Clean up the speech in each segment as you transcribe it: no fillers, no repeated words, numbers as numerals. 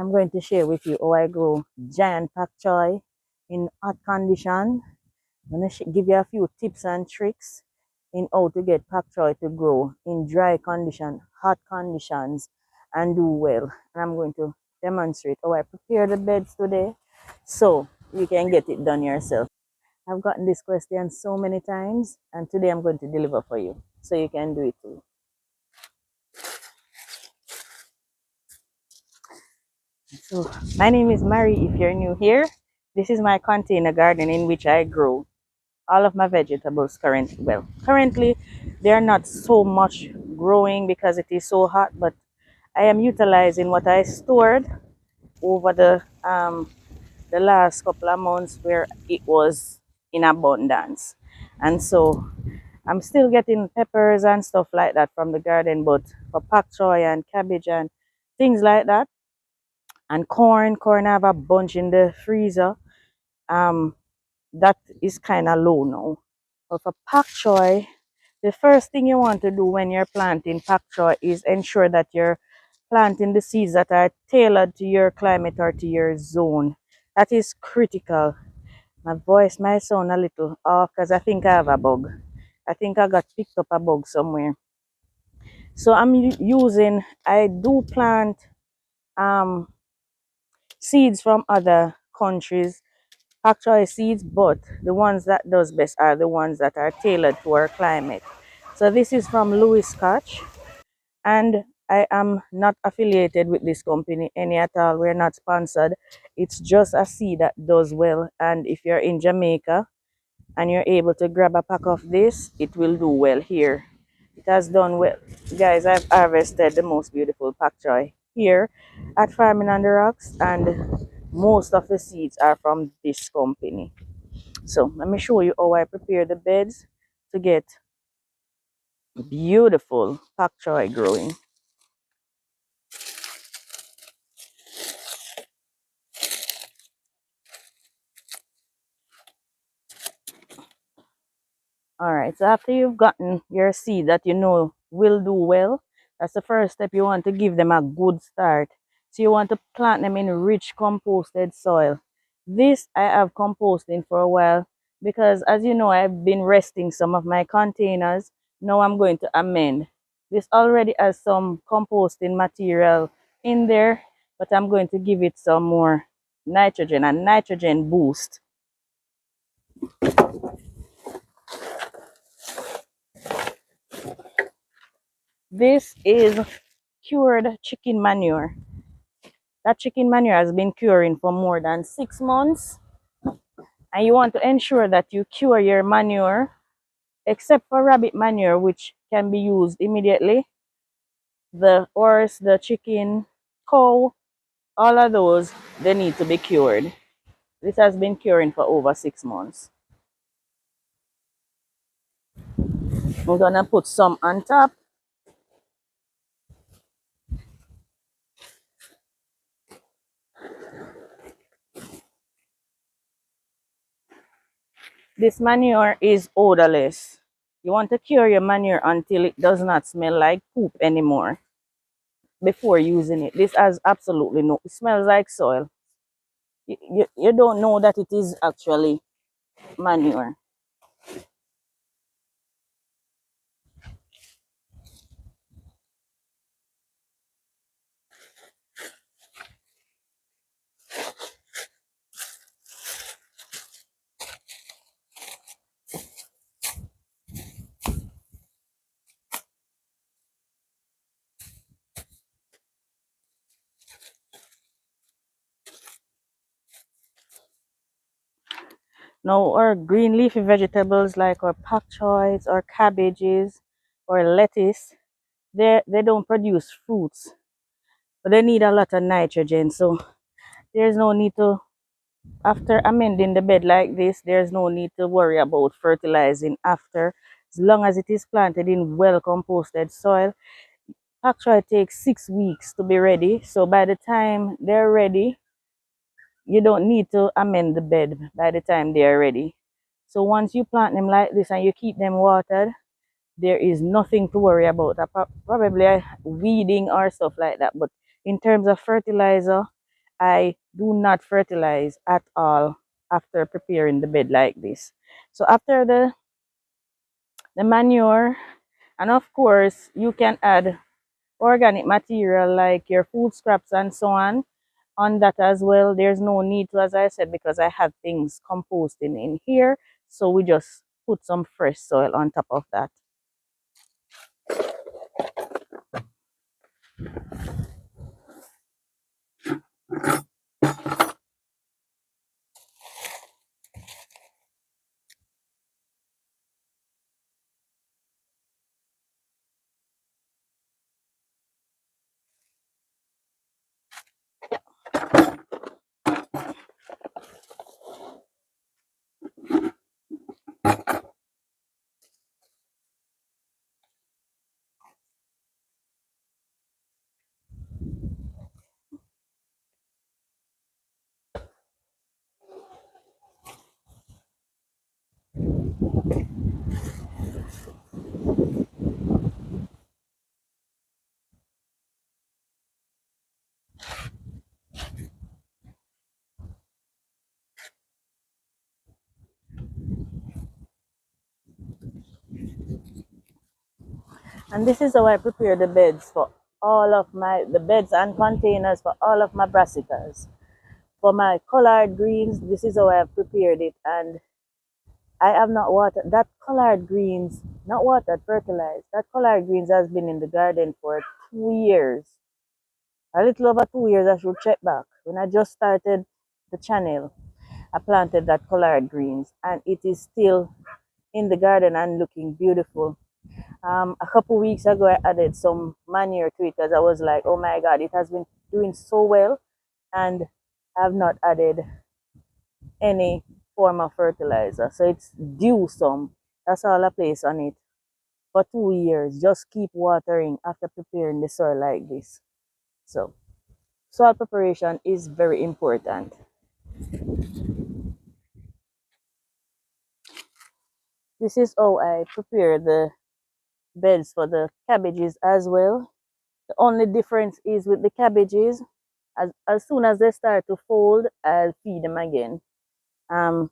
I'm going to share with you how I grow giant pak choy in hot condition. I'm going to give you a few tips and tricks in how to get pak choy to grow in dry condition, hot conditions, and do well. And I'm going to demonstrate how I prepare the beds today so you can get it done yourself. I've gotten this question so many times, and today I'm going to deliver for you so you can do it too. So, my name is Mary. If you're new here, this is my container garden in which I grow all of my vegetables currently. Well, currently, they're not so much growing because it is so hot, but I am utilizing what I stored over the last couple of months where it was in abundance. And so I'm still getting peppers and stuff like that from the garden, but for pak choy and cabbage and things like that, and corn I have a bunch in the freezer. Um, that is kind of low now. But for pak choy, the first thing you want to do when you're planting pak choy is ensure that you're planting the seeds that are tailored to your climate or to your zone. That is critical. My voice might sound a little off because I think I have a bug. I think I got picked up a bug somewhere. So I do plant um, seeds from other countries, actually seeds, but the ones that does best are the ones that are tailored to our climate. So this is from Louis Scotch, and I am not affiliated with this company any at all. We're not sponsored. It's just a seed that does well, and if you're in Jamaica and you're able to grab a pack of this, it will do well here. It has done well. Guys, I've harvested the most beautiful pak choy here at Farming on the Rocks, and most of the seeds are from this company. So let me show you how I prepare the beds to get beautiful pak choy growing. All right, so after you've gotten your seed that you know will do well, that's the first step. You want to give them a good start. So you want to plant them in rich composted soil. This I have composting for a while because, as you know, I've been resting some of my containers. Now I'm going to amend. This already has some composting material in there, but I'm going to give it some more nitrogen, a nitrogen boost. This is cured chicken manure. That chicken manure has been curing for more than 6 months. And you want to ensure that you cure your manure, except for rabbit manure, which can be used immediately. The horse, the chicken, cow, all of those, they need to be cured. This has been curing for over 6 months. I'm gonna put some on top. This manure is odorless. You want to cure your manure until it does not smell like poop anymore before using it. This has absolutely no, it smells like soil. You don't know that it is actually manure. Now, or green leafy vegetables like our pak choys or cabbages or lettuce, they don't produce fruits, but they need a lot of nitrogen. So there's no need to, after amending the bed like this, there's no need to worry about fertilizing after. As long as it is planted in well composted soil, actually takes 6 weeks to be ready. So by the time they're ready, you don't need to amend the bed by the time they are ready. So once you plant them like this and you keep them watered, there is nothing to worry about. Probably weeding or stuff like that. But in terms of fertilizer, I do not fertilize at all after preparing the bed like this. So after the manure, and of course you can add organic material like your food scraps and so on that as well. There's no need to, as I said, because I have things composting in here. So we just put some fresh soil on top of that. And this is how I prepare the beds for all of the beds and containers for all of my brassicas. For my collard greens, this is how I have prepared it. And I have not watered that collard greens, not watered, fertilized. That collard greens has been in the garden for 2 years. A little over 2 years, I should check back. When I just started the channel, I planted that collard greens and it is still in the garden and looking beautiful. A couple weeks ago, I added some manure to it because I was like, oh my God, it has been doing so well, and I have not added any form of fertilizer. So it's due some. That's all I place on it for 2 years. Just keep watering after preparing the soil like this. So soil preparation is very important. This is how I prepare the beds for the cabbages as well. The only difference is with the cabbages, as soon as they start to fold, I'll feed them again. One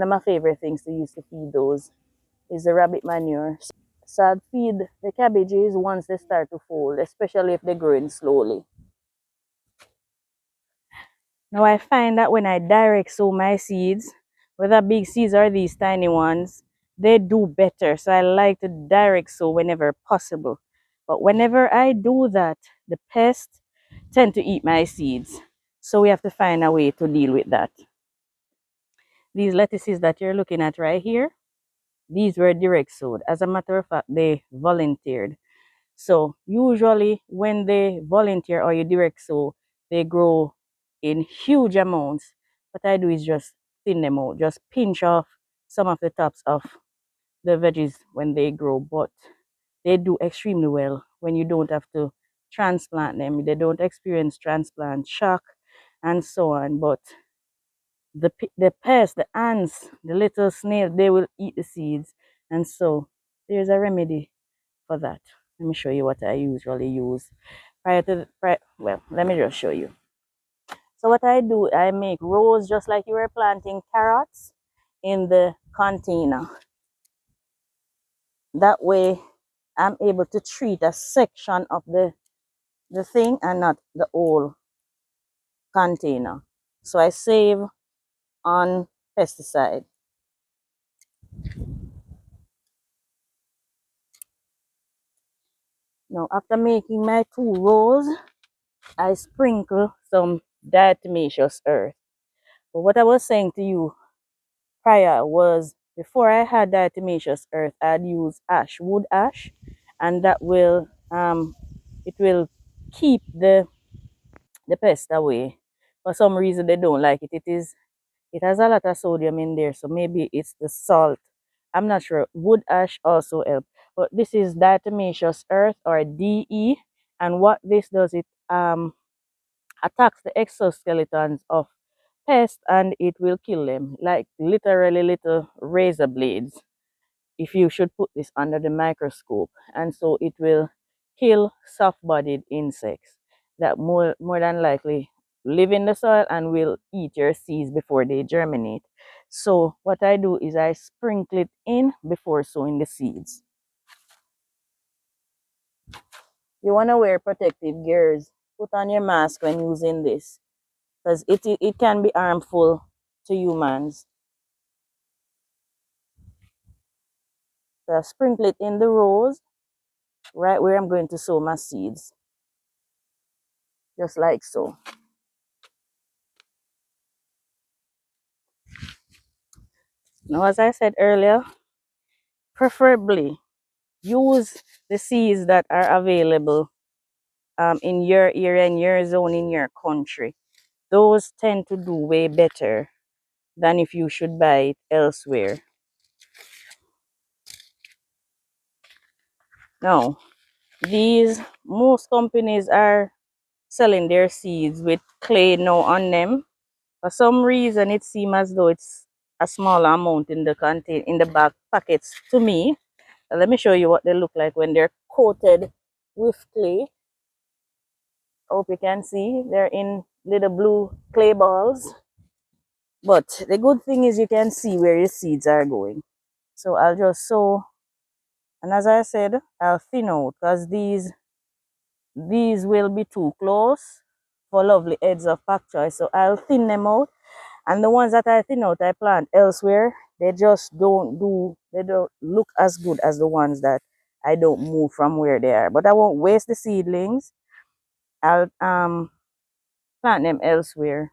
of my favorite things to use to feed those is the rabbit manure. So I'd feed the cabbages once they start to fold, especially if they're growing slowly. Now I find that when I direct sow my seeds, whether big seeds or these tiny ones, they do better. So I like to direct sow whenever possible. But whenever I do that, the pests tend to eat my seeds. So we have to find a way to deal with that. These lettuces that you're looking at right here, these were direct sowed. As a matter of fact, they volunteered. So usually when they volunteer or you direct sow, they grow in huge amounts. What I do is just thin them out, just pinch off some of the tops of the veggies when they grow, but they do extremely well when you don't have to transplant them. They don't experience transplant shock and so on. But the pests, the ants, the little snails, they will eat the seeds. And so there's a remedy for that. Let me show you what I usually use. Well, let me just show you. So what I do, I make rows just like you were planting carrots in the container. That way I'm able to treat a section of the thing and not the whole container. So I save on pesticide. Now after making my 2 rows, I sprinkle some diatomaceous earth. But what I was saying to you prior was before I had diatomaceous earth, I'd use ash, wood ash, and that will it will keep the pest away. For some reason they don't like it. It has a lot of sodium in there, so maybe it's the salt. I'm not sure. Wood ash also help. But this is diatomaceous earth or DE, and what this does, it attacks the exoskeletons of pests and it will kill them, like literally little razor blades, if you should put this under the microscope. And so it will kill soft-bodied insects that more than likely live in the soil and will eat your seeds before they germinate. So what I do is I sprinkle it in before sowing the seeds. You want to wear protective gears. Put on your mask when using this because it can be harmful to humans. So I sprinkle it in the rows right where I'm going to sow my seeds. Just like so. Now, as I said earlier, preferably use the seeds that are available in your area, in your zone, in your country. Those tend to do way better than if you should buy it elsewhere. Now, most companies are selling their seeds with clay now on them. For some reason, it seems as though it's a small amount in the back packets to me. Let me show you what they look like when they're coated with clay. Hope you can see they're in little blue clay balls. But the good thing is you can see where your seeds are going. So I'll just sow, and as I said, I'll thin out because these will be too close for lovely heads of pak choy. So I'll thin them out, and the ones that I thin out I plant elsewhere, they don't look as good as the ones that I don't move from where they are. But I won't waste the seedlings. I'll plant them elsewhere.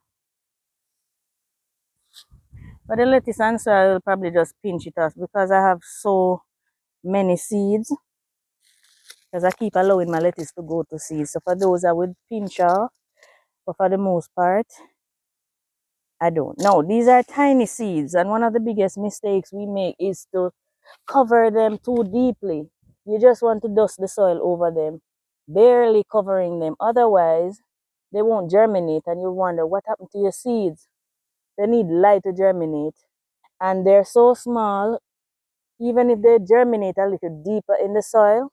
But the lettuce and soil will probably just pinch it off because I have so many seeds. Because I keep allowing my lettuce to go to seed. So for those I would pinch off, but for the most part, I don't. No, these are tiny seeds, and one of the biggest mistakes we make is to cover them too deeply. You just want to dust the soil over them, barely covering them. Otherwise, they won't germinate, and you wonder what happened to your seeds. They need light to germinate, and they're so small, even if they germinate a little deeper in the soil,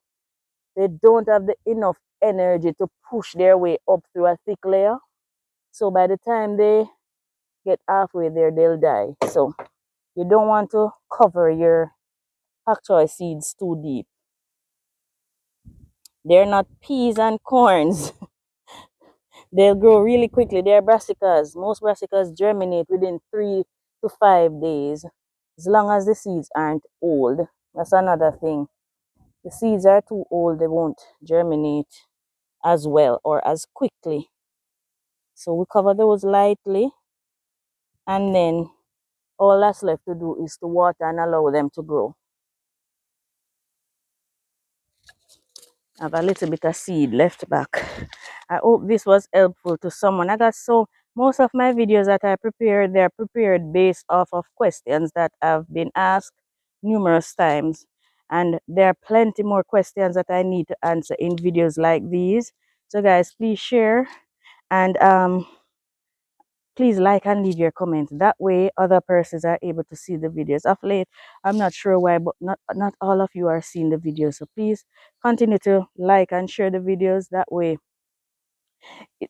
they don't have the enough energy to push their way up through a thick layer. So by the time they get halfway there, they'll die. So you don't want to cover your pak choy seeds too deep. They're not peas and corns. They'll grow really quickly. They're brassicas. Most brassicas germinate within 3 to 5 days, as long as the seeds aren't old. That's another thing. The seeds are too old, they won't germinate as well or as quickly. So we cover those lightly, and then all that's left to do is to water and allow them to grow. I have a little bit of seed left back. I hope this was helpful to someone. Most of my videos that I prepared, they're prepared based off of questions that have been asked numerous times. And there are plenty more questions that I need to answer in videos like these. So guys, please share, and please like and leave your comment. That way other persons are able to see the videos. Of late, I'm not sure why, but not all of you are seeing the videos. So please continue to like and share the videos. That way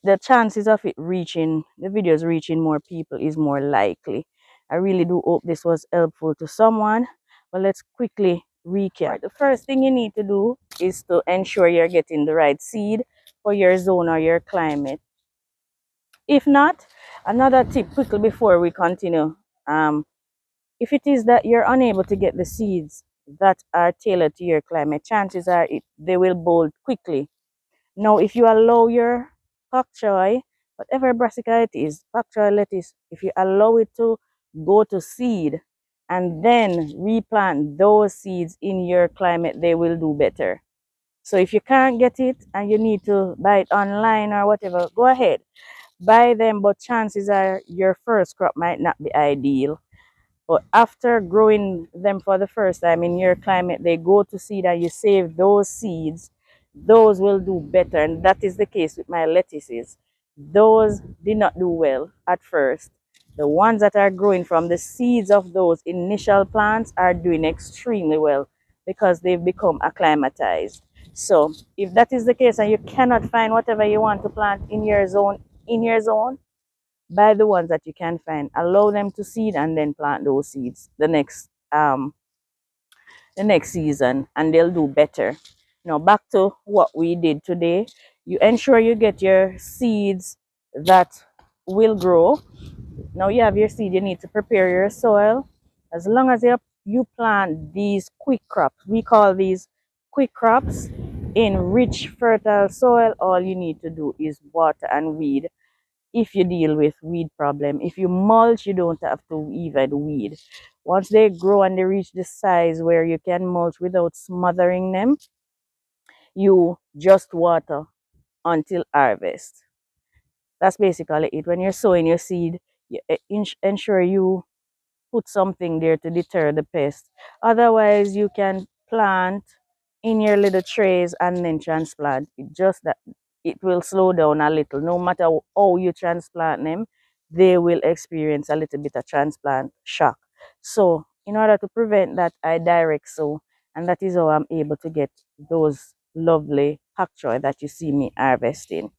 the chances of the videos reaching more people is more likely. I really do hope this was helpful to someone. But let's quickly recap. Right, the first thing you need to do is to ensure you're getting the right seed for your zone or your climate. If not, another tip quickly before we continue. If it is that you're unable to get the seeds that are tailored to your climate, chances are they will bolt quickly. Now, if you allow your pak choy, whatever brassica it is, pak choy lettuce, if you allow it to go to seed and then replant those seeds in your climate, they will do better. So if you can't get it and you need to buy it online or whatever, go ahead, buy them, but chances are your first crop might not be ideal. But after growing them for the first time in your climate, they go to seed and you save those seeds. Those will do better. And that is the case with my lettuces. Those did not do well at first. The ones that are growing from the seeds of those initial plants are doing extremely well because they've become acclimatized. So if that is the case and you cannot find whatever you want to plant in your zone in your zone, buy the ones that you can find, allow them to seed, and then plant those seeds the next season, and they'll do better. Now back to what we did today. You ensure you get your seeds that will grow. Now you have your seed, you need to prepare your soil. As long as you plant these quick crops, we call these quick crops, in rich fertile soil, all you need to do is water and weed. If you deal with weed problem, if you mulch, you don't have to even weed. Once they grow and they reach the size where you can mulch without smothering them, you just water until harvest. That's basically it. When you're sowing your seed, you ensure you put something there to deter the pest. Otherwise, you can plant in your little trays and then transplant. It just that it will slow down a little. No matter how you transplant them, they will experience a little bit of transplant shock. So, in order to prevent that, I direct sow, and that is how I'm able to get those lovely pak choy that you see me harvesting.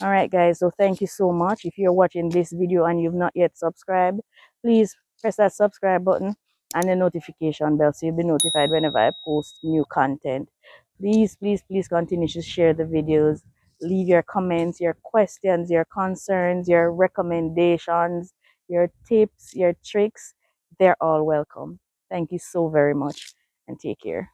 All right, guys, so thank you so much. If you're watching this video and you've not yet subscribed, please press that subscribe button and the notification bell so you'll be notified whenever I post new content. Please, please, please continue to share the videos. Leave your comments, your questions, your concerns, your recommendations, your tips, your tricks. They're all welcome. Thank you so very much, and take care.